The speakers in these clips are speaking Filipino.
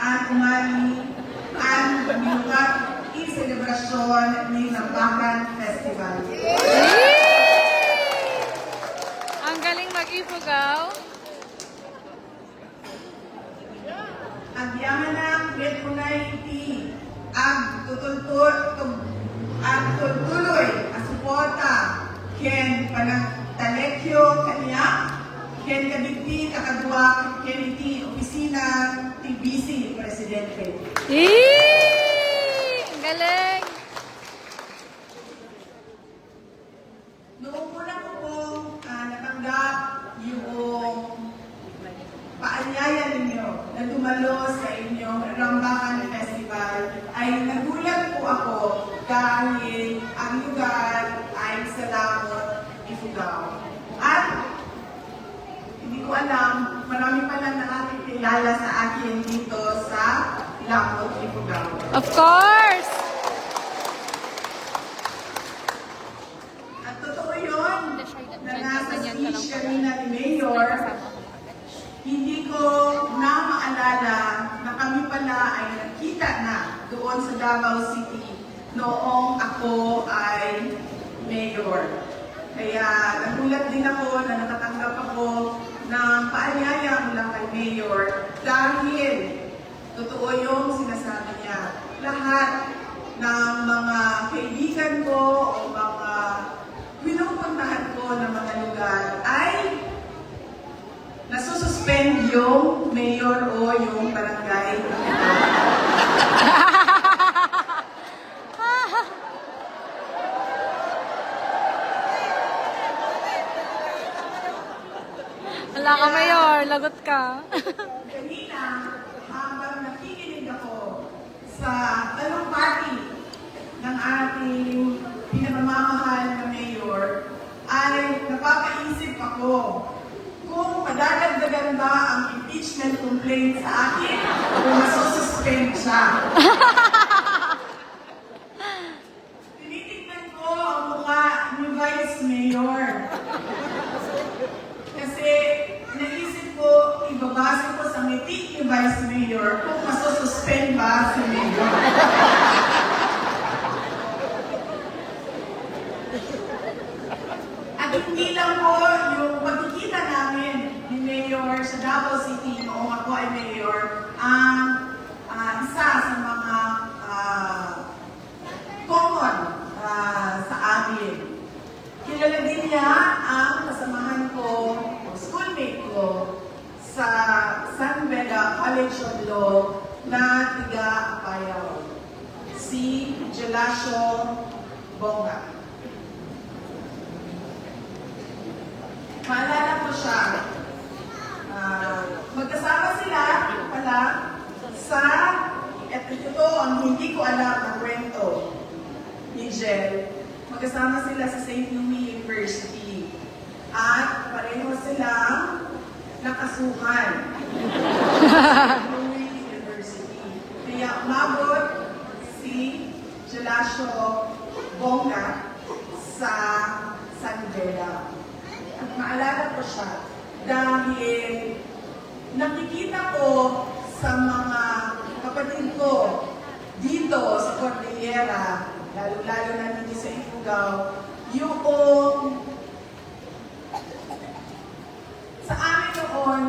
at umali ang minukat i-selebrasyon ni Lambakan Festival. Ang galing mag-ifugaw. Agyaman ng Betpunay iti ang tutuloy ang suporta ken panagtalekyo kaniya ken kabigti kakadwa ken iti opisina ti Vice Presidente. Ang galing. Noong una ko pong natanggap yung paanyaya ninyo na dumalo sa inyong Rambakan Festival, ay nagulat po ako dahil ang lugar ay sa Lamot, Ifugao. At hindi ko alam, marami pa lang nakakilala sa akin dito sa Lamot, Ifugao. Of course! At totoo yun na nasa speech kanina ni Mayor, hindi ko na maalala na kami pala ay nagkita na doon sa Davao City noong ako ay mayor. Kaya nagulat din ako na nakatanggap ako ng paanyaya mula kay Mayor dahil totoo yung sinasabi niya. Lahat ng mga kaibigan ko o mga pinupuntahan ko ng mga lugar ay nasususpend yung mayor o yung barangay. Wala ka, Mayor. Lagot ka. Kanina, habang nakikinig ako sa talong party ng ating pinamamahal na mayor, ay napapaisip ako kung madadagdagan ba ang impeachment complaint sa akin o masususpend siya. Tinitignan ko ang mukha ni Vice Mayor. Kasi naisip ko, ibabase ko sa ngiti ni Vice Mayor kung masususpend ba si Mayor. At hindi lang po yung pagkikita namin ni Mayor sa Davao City noong ako ay Mayor, ang isa sa mga common sa amin. Kilala din niya ang kasamahan ko, o schoolmate ko, sa San Beda College of Law na tiga Apayao, si Gelasio Bonga. Maalala ko siya. Magkasama sila pala sa, at ito ang hindi ko alam na kwento ni Jel. Magkasama sila sa St. Louis University. At pareho silang nakasuhan. St. Louis University. Kaya umabot si Gelasio Bonga sa San Beda. At maalala ko siya dahil nakikita ko sa mga kapatid ko dito sa Cordillera, lalo-lalo na dito sa Ifugao, yung sa amin noon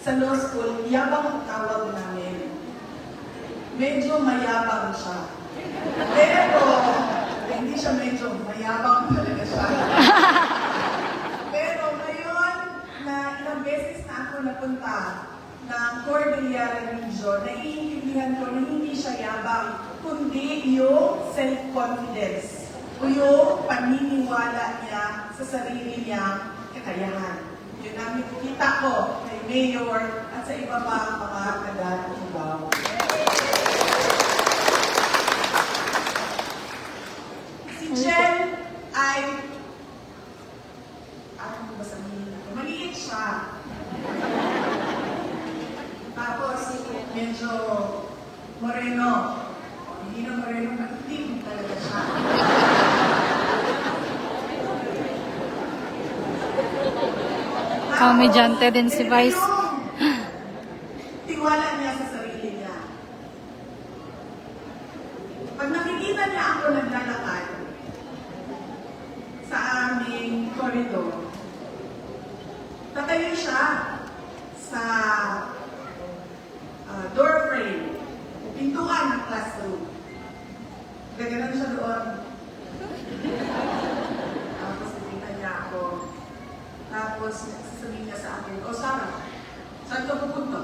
sa law school, yabang ang tawag namin. Medyo mayabang siya. Pero, hindi siya medyo mayabang talaga siya. Pero ngayon, na ilang beses na ako napunta ng Cordillera Region, naiintindihan ko na hindi siya yabang, kundi yung self-confidence o yung paniniwala niya sa sarili niyang kakayahan. Yun ang nakikita ko kay Mayor at sa iba pa mga taga-Ifugao. Si Jen ay ano ba sabihin? Maliit siya. Tapos, medyo moreno. Hindi na moreno, maitim talaga siya. Komedyante din si Vice. Tiwala niya sa sa sarili niya. Pag nakikita niya ako naglalakad sa aming koridor, tatayo siya sa door frame, pintuan ng classroom. Gaganon siya doon. Tapos nakita niya ako. Tapos sasabihin niya sa akin, "O Sarah, saan ka pupunta?"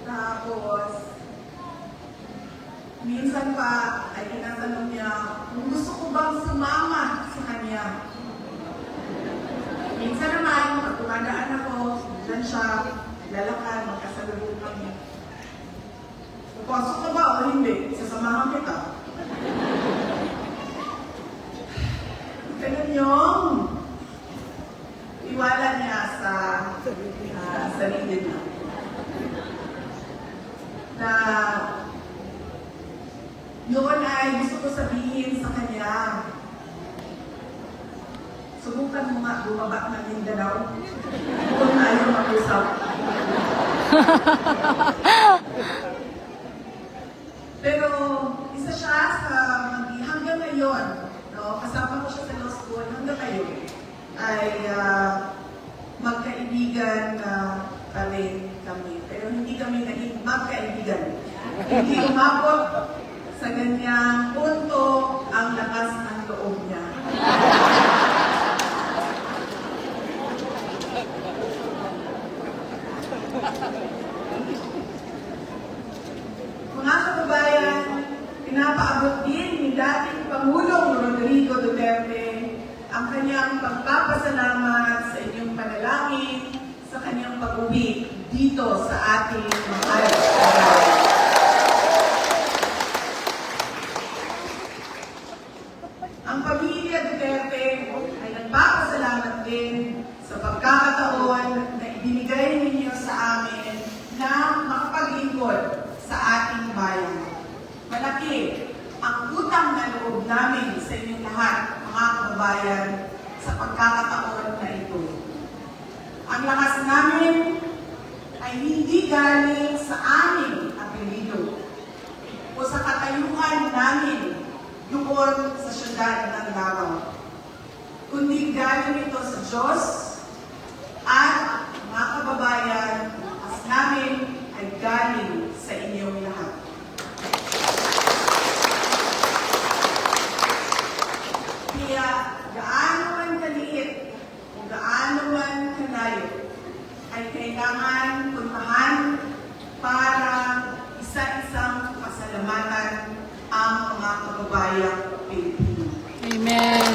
Tapos, minsan pa ay tinatanong niya kung gusto ko bang sumama sa kanya. Minsan naman, pag tumadaan ako, dyan siya, lalakad, magkasalubong kami. Papasok ka ba o hindi? Sasamahan kita. Ganun yung iwala niya sa sarili niya. Na noon ay gusto ko sabihin sa kanya, subukan mo nga bumaba ng Mindanao kung ayaw mag-usap. Pero isa siya sa hanggang ngayon, no, kasama ko siya sa law school, hanggang ngayon ay magkaibigan pa rin kami. Pero hindi kami naging magkaibigan. Hindi umabot sa ganyang punto ang lakas ng loob niya. Mga kababayan, pinapaabot din ni dating Pangulong Rodrigo Duterte ang kanyang pagpapasalamat sa inyong panalangin sa kanyang pag-uwi dito sa ating mahal na bayan. Ang pamilya Duterte ay nagpapasalamat din sa pagkakataon na ibinigay ninyo sa amin na makapaglingkod sa ating bayan. Malaki ang utang na loob namin sa inyong lahat, mga kababayan, sa pagkakataon na ito. Ang lakas namin ay hindi galing sa aming apelido o sa katayuan namin doon sa syudad ng Davao, kundi galing ito sa Diyos at mga kababayan, as namin ay galing sa inyong lahat. Kaya gaano man kaliit o gaano man kalayo ay kailangan puntahan para isa-isang pasalamatan ang mga kababayang Pilipino. Amen.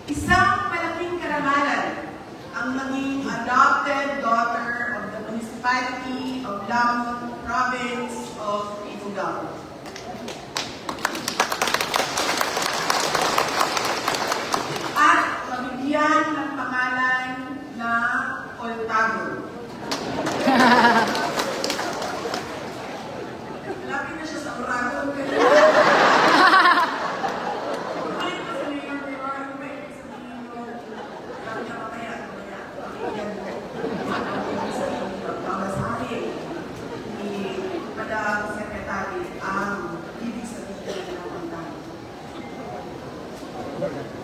Isang malaking karamalan ang maging adopted daughter of the municipality of Lamon, province of Ifugao. At mabigyan ng pangalan na Oltago. Malapit na siya sa Oragon.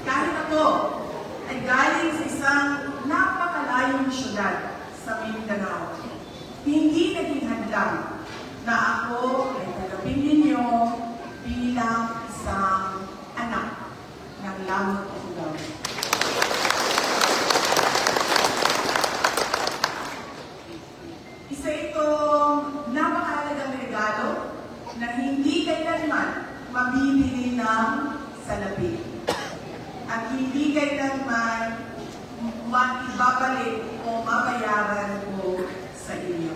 Kahit ako ay galing sa isang napakalayong syudad sa Mindanao, hindi naging hadlang na ako ay tanggapin ninyo bilang isang anak ng Lamon Ifugao. Isa itong napakahalagang regalo na hindi kailanman mabibili ng salapi. At hindi kailanman maibabalik o mabayaran ko sa inyo.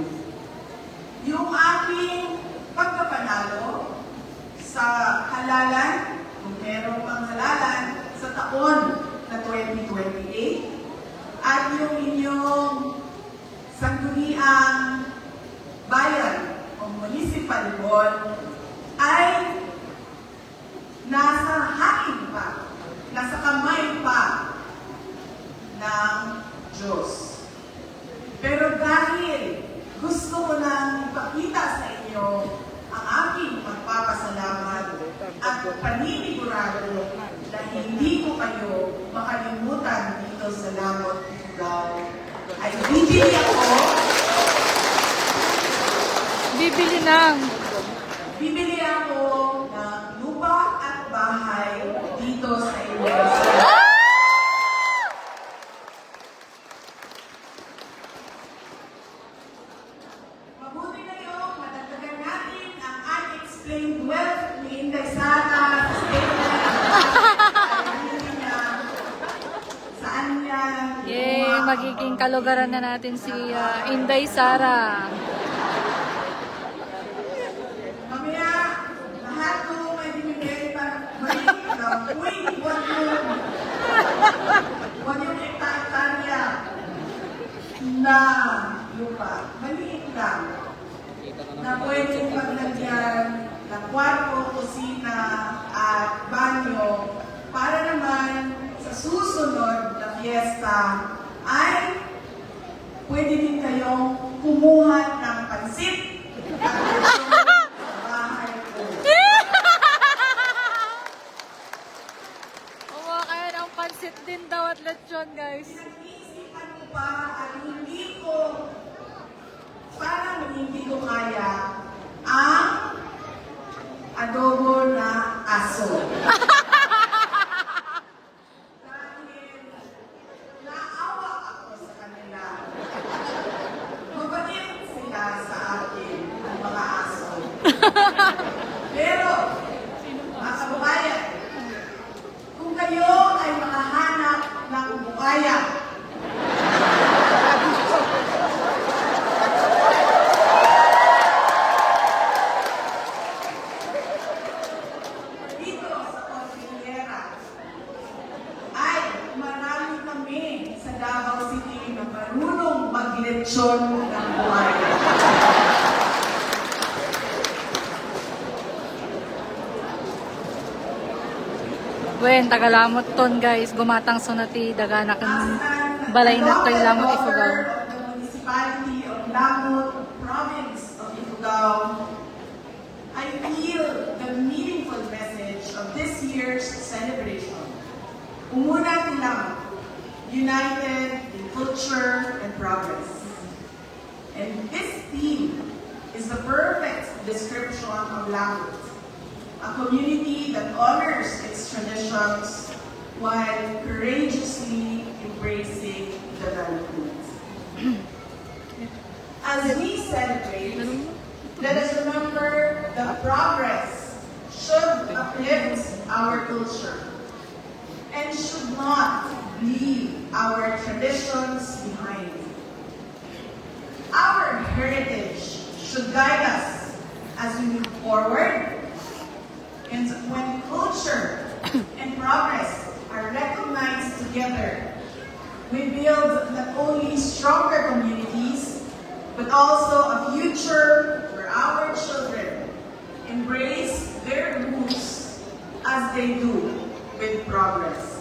Yung aking pagkapanalo sa halalan, kung meron pang halalan, sa taon na 2028, at yung inyong sangguniang bayan o municipal bond ay nasa hangin pa, nasa kamay pa sa Langot, Ifugao, ay bibili ako Bibili ng lupa at bahay dito sa Indonesia. Mabuti na yun, madagdagan natin ang unexplained wealth ni Inday Sara sa statement. Saan niya? Yay! Magiging kalugaran na natin si Inday Sara. Mamaya, lahat ko may binigay para maliit lang. Uy, huwag yung hektarya na lupa. Maliit lang. Na pwedeng paglagyan ng kwarto, kusina, at banyo para naman sa susunod na fiesta ay pwede din kayong kumuha ng pansit at sa bahay ko. Uwa kayo ng pansit din daw at lechon, guys. Pinag-iisipan ko pa at parang hindi ko kaya ang adobo na aso. Dahil naawa ako sa kanila. Mabait sila sa akin, ang mga aso. Pero, mga kababayan, kung kayo ay makahanap ng bukaya, dito sa Cordillera, ay marami kami sa Davao City na marunong maglechon ng buhaya. Wen, tagalamot ton, guys. Gumatang sunati, daganak ng balay na to'y lamot Ifugao. The municipality of Langot, province of Ifugao, I feel the meaningful message of this year's celebration. Umuna nilang, united in culture and progress. And this theme is the perfect description of Langot, a community that honors its traditions while courageously embracing development. As we celebrate, let us remember that progress should uplift our culture and should not leave our traditions behind. Our heritage should guide us as we move forward. And when culture and progress are recognized together, we build not only stronger communities, but also a future where our children embrace their roots as they do with progress.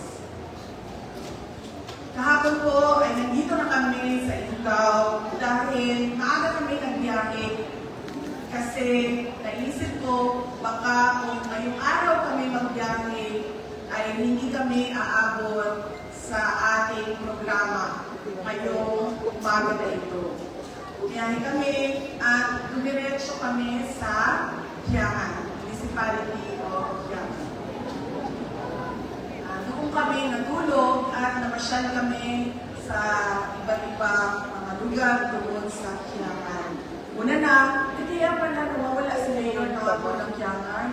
Kahapon po ay nandito na kami sa Ifugao dahil maaga kami nagbiyahe kasi naisip ko baka kung ngayong araw kami magbiyahe ay hindi kami aabot sa ating programa ngayong umaga na ito. Biyahe kami at dumiretso kami sa Quiacan, Municipality of Quiacan. Doon kami natulog at namasyal kami sa iba't ibang mga lugar doon sa Quiacan. Una na, kaya pala nawawala si Mayor na ako ng Quiacan.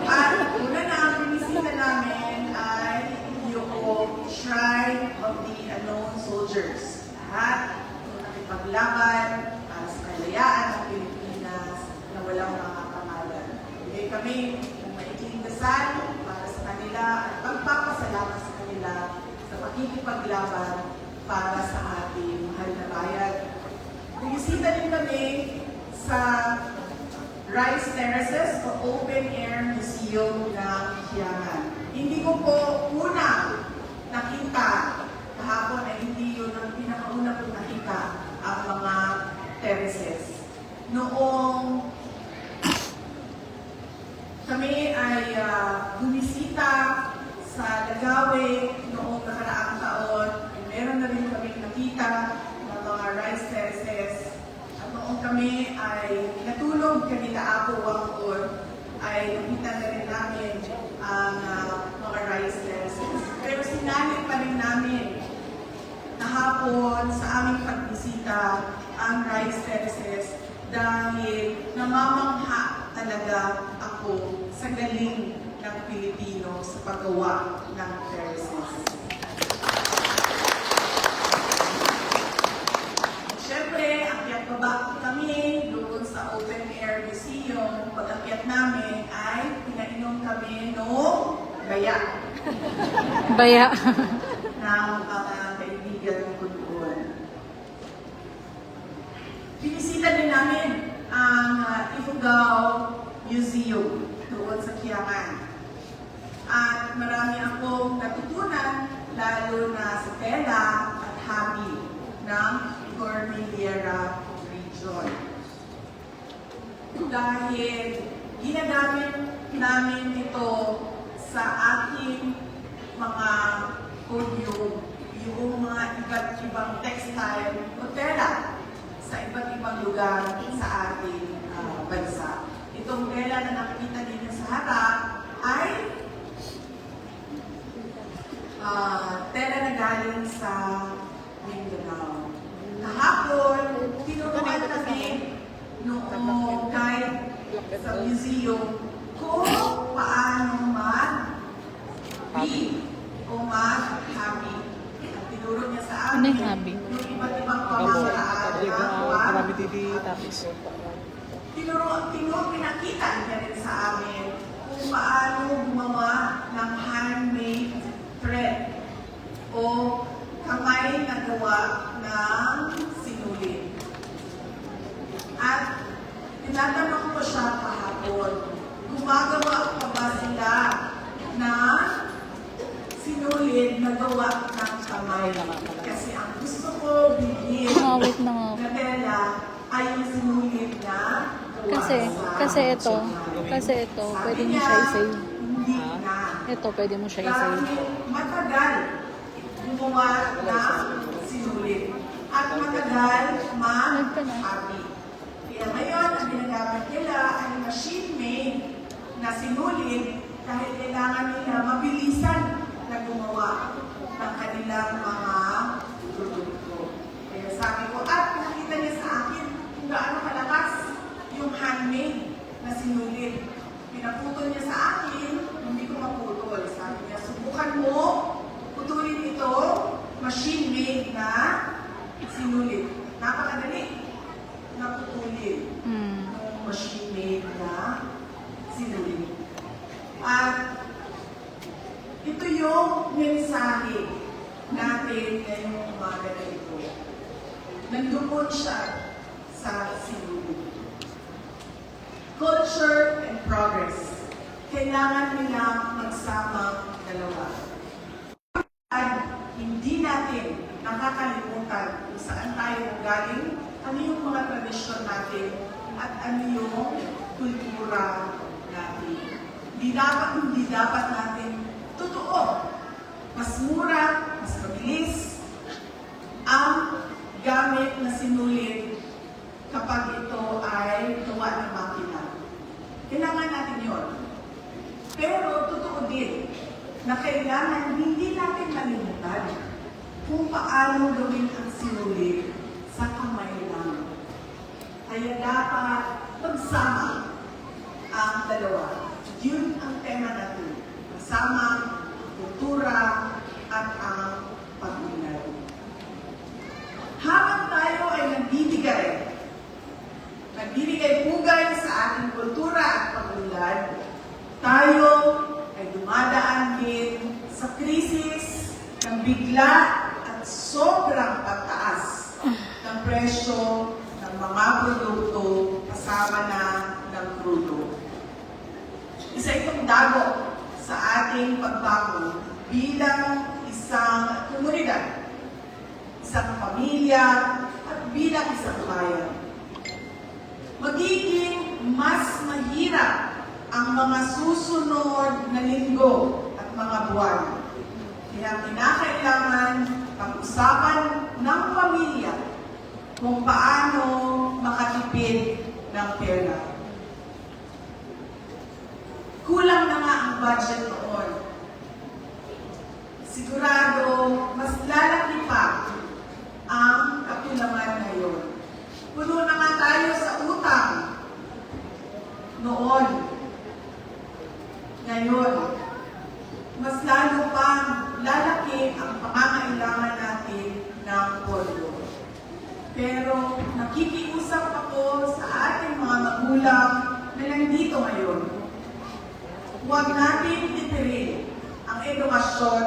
At una na, ang binisita namin ay yung Shrine of the Unknown Soldiers. Lahat nakipaglaban sa kalayaan ng Pilipinas na walang mga pangalan. Bigay kami ng maikling dasal para sa kanila at pagpapasalamat sa kanila sa pakikipaglaban para sa ating mahal na bayan. Binisita din kami sa Rice Terraces o Open Air Museum ng Quiacan. Hindi ko po una nakita, kahapon ay hindi yun ang pinakauna kong nakita ang mga terraces. Noong kami ay Bukawi noong nakaraang taon, meron na rin kami nakita ng mga rice terraces. At noong kami ay natulog kanila Apo Wangkor, ay nakita na rin namin ang mga rice terraces. Pero sinalin pa rin namin kahapon sa aming pagbisita ang rice terraces dahil namamangha talaga ako sa galing ng Pilipino sa paggawa ng terraces. Siyempre, akyat baba kami doon sa Open Air Museum. Pag-akyat namin ay pinainom kami noong baya Baya. ng mga kaibigan ko doon. Binisita din namin ang Ifugao Museum doon sa Kiangan. At marami akong natutunan, lalo na sa tela at hobby ng Cordillera Region. Dahil ginagamit namin ito sa ating mga podium, yung mga iba't ibang textile o tela sa iba't ibang lugar sa ating bansa. Itong tela na nakikita ninyo sa harap ay tela na galing sa Mindanao. Kahapon, tinuruan kami noong guide sa museum kung paano mag-weave o mag-hobby. At tinuro niya sa Ano amin yung hobby? yung iba't ibang pamamaraan Marami didi tapis. pinakita niya rin sa amin kung paano gumawa ng handmade thread o kamay na gawa ng sinulid. At tinatanong ko siya kahapon, gumagawa pa ba sila na sinulid na gawa ng kamay? Kasi ang gusto ko bilhin Wait na nga. na tela ay yung sinulid na gawa Kasi ito, pwede mo siya i-save. Hindi na. Ito, pwede mo siya i-save. Dahil matagal gumawa ng sinulid. At matagal mag-hobby. Kaya ngayon, ang ginagamit nila ay machine-made na sinulid dahil kailangan nila mabilisan na gumawa ng kanilang mga produkto. Kaya sabi ko, at nakita niya sa akin kung gaano kalakas yung handmade na sinulid. Pinaputol niya sa akin, hindi ko maputol. Sabi niya, subukan mo, putulin ito, machine-made na sinulid. Napakadali na putulin ng machine-made na sinulid. At ito yung mensahe natin ngayong umaga na ito. Nandun siya sa sinulid. Culture and progress. Kailangan nilang magsama dalawa. At hindi natin nakakalimutan kung saan tayo galing, ano yung mga tradisyon natin, at ano yung kultura natin. Hindi dapat natin totoo. Mas mura, mas mabilis ang gamit na sinulid kapag ito ay gawa ng makina. Kailangan natin yun. Pero totoo din na kailangan hindi natin malimutan kung paano gawin ang sinulid sa kamay lang. Kaya dapat magsama ang dalawa. Yun ang tema natin. Kasama ang kultura at ang pag-unlad. Habang tayo ay nagbibigay pugay sa ating kultura at pag-unlad, tayo ay dumadaan din sa krisis ng bigla at sobrang pagtaas ng presyo ng mga produkto kasama na ng krudo. Isa itong dago sa ating pagbago bilang isang komunidad, isang pamilya, at bilang isang bayan. Magiging mas mahirap ang mga susunod na linggo at mga buwan. Kaya kinakailangan pag-usapan ng pamilya kung paano makatipid ng pera. Kulang na nga ang budget noon. Sigurado, mas lalaki pa ang kakulangan ngayon. Puno na nga tayo sa utang noon. Ngayon, mas lalo pang lalaki ang pangangailangan natin ng pondo. Pero nakikiusap ako sa ating mga magulang na nandito ngayon. Huwag natin titirin ang edukasyon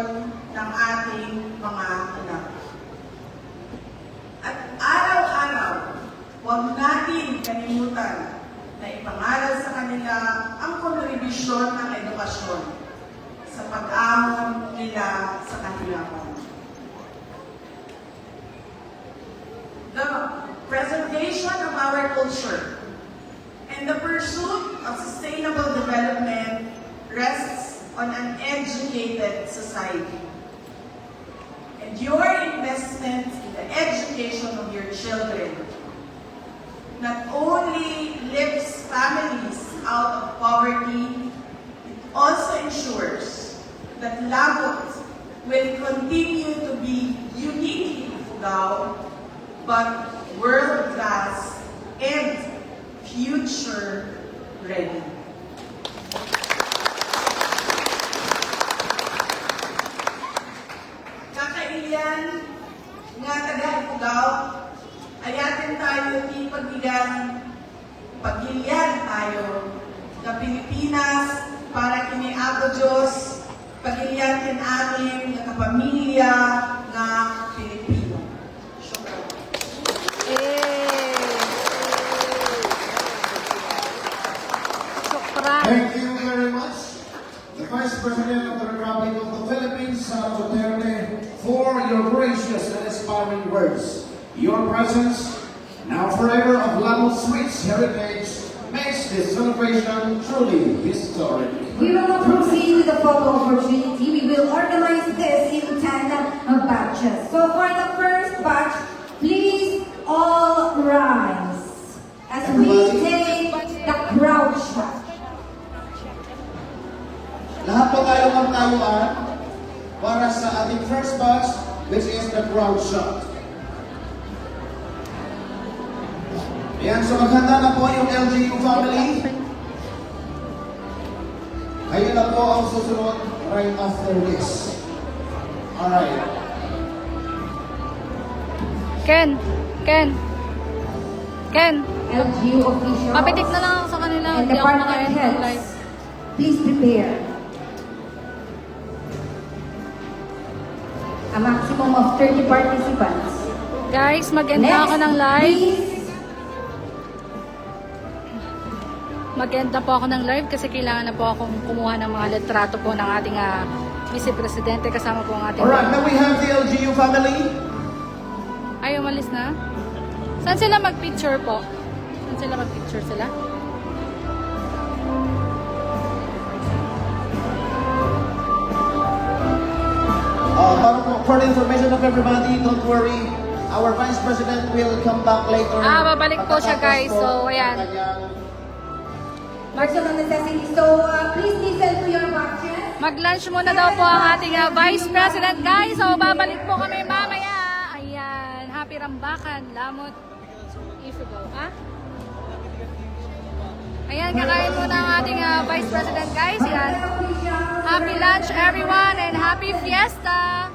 ng ating mga anak. At araw-araw, huwag natin kalimutan na ipangaral sa kanila ang kontribusyon ng edukasyon sa pag-ahon nila sa kahilapan. The preservation of our culture and the pursuit of sustainable development rests on an educated society. And your investment in the education of your children not only lifts families out of poverty, it also ensures that Lagot will continue to be uniquely Ifugao, but world-class and future-ready. Kakailian nga taga-Ifugao, ayatin tayo ti pagilian tayo na Pilipinas para kini Apo Diyos, pagilian tin amin nga kapamilya nga Pilipino. Syukran. Shukran. Thank you very much, the Vice President of the Republic of the Philippines, Sara Duterte, for your gracious and inspiring words. Your presence, now forever of Lagos rich heritage, makes this celebration truly historic. We will now proceed with the photo opportunity. We will organize this in 10 batches. So for the first batch, please all rise as we take the crowd shot. Lahat po tayo magtayuan para sa ating first batch, which is the crowd shot. Ayan, so maghanda na po yung LGU family. Ayun na po ang susunod right after this. Alright. Ken. LGU officials Papitik na lang ako sa kanila. and Hindi ako department makain ng live. heads, please prepare. A maximum of 30 participants. Guys, mag-end na ako ng live. please. Mag-end na po ako ng live kasi kailangan na po akong kumuha ng mga litrato po ng ating Vice Presidente kasama po ang ating... Alright, now we have the LGU family. Ay, umalis na? Saan sila mag-picture po? Saan sila mag-picture sila? For the information of everybody, don't worry. Our Vice President will come back later. Babalik po siya, guys. So, ayan. Personal necessity. So please listen to your batches. Mag-lunch muna daw po ang ating Vice President, guys. So, babalik po kami mamaya. Ayan. Happy Rambakan, Lamot, Ifugao. Ayan, kakain muna ang ating Vice President, guys. Ayan. Happy lunch, everyone, and happy fiesta!